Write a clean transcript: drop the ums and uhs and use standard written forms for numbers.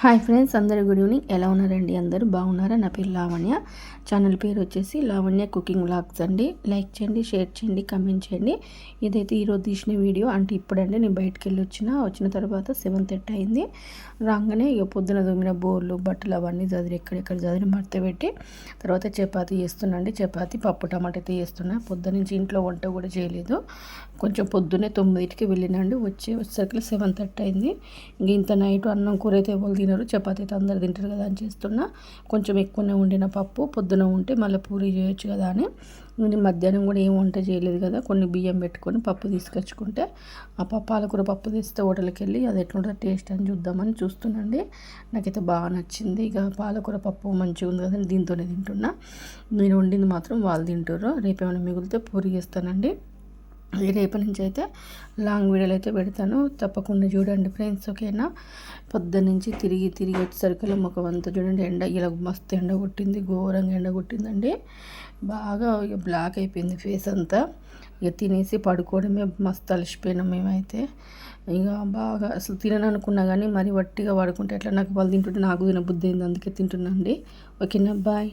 Hi friends, అందరూ good evening. ఎలా ఉన్నారండి? అందరూ బాగున్నారా? నా పేరు లావణ్య. ఛానల్ పేరు వచ్చేసి లావణ్య కుకింగ్ వ్లాగ్స్ అండి. లైక్ చేయండి, షేర్ చేయండి, కమెంట్ చేయండి. ఇదైతే ఈరోజు తీసిన వీడియో. అంటే ఇప్పుడంటే నేను బయటికి వెళ్ళి వచ్చిన తర్వాత 7:30 అయింది. రాగానే ఇక పొద్దున దొంగిన బోర్లు బట్టలు అవన్నీ చదిరి ఎక్కడెక్కడ చదిరి మడత పెట్టి తర్వాత చపాతీ చేస్తున్నాండి. చపాతీ పప్పు టమాటా అయితే చేస్తున్నా. పొద్దు నుంచి ఇంట్లో వంట కూడా చేయలేదు. కొంచెం పొద్దున్నే 9కి వెళ్ళినండి. వచ్చేసరికి 7:30 అయింది. ఇంక ఇంత నైట్ అన్నం కూర అయితే ఎవరు తినరు, చపాతీ అయితే అందరు తింటారు కదా అని చేస్తున్నా. కొంచెం ఎక్కువనే వండిన పప్పు పొద్దున ఉంటే మళ్ళీ పూరి చేయొచ్చు కదా అని. నేను మధ్యాహ్నం కూడా ఏం వంట చేయలేదు కదా, కొన్ని బియ్యం పెట్టుకొని పప్పు తీసుకొచ్చుకుంటే ఆ పాలకూర పప్పు తీస్తే హోటల్కి వెళ్ళి అది ఎట్లుంటుందో టేస్ట్ అని చూద్దామని చూస్తున్నాండి. నాకైతే బాగా నచ్చింది. ఇక పాలకూర పప్పు మంచిగా ఉంది కదా, దీంతోనే తింటున్నా. నేను వండింది మాత్రం వాళ్ళు తింటారు. రేపేమైనా మిగిలితే పూరి చేస్తానండి. రేపటి నుంచి అయితే లాంగ్ వీడియోలు అయితే పెడతాను, తప్పకుండా చూడండి ఫ్రెండ్స్. ఓకేనా? పొద్దున్నుంచి తిరిగి వచ్చేసరికి ముఖం అంతా చూడండి ఎండ, ఇలా మస్తు ఎండ కొట్టింది, ఘోరంగా ఎండ కొట్టిందండి. బాగా ఇక బ్లాక్ అయిపోయింది ఫేస్ అంతా. ఇక తినేసి పడుకోవడమే, మస్తు అలసిపోయినాం మేమైతే. ఇక బాగా అసలు తినను అనుకున్నా కానీ మరి వట్టిగా పడుకుంటే ఎట్లా, నాకు వాళ్ళు తింటుంటే నాకు తినబుద్ధి అయింది, అందుకే తింటున్నాండి. ఓకేనా? బాయ్.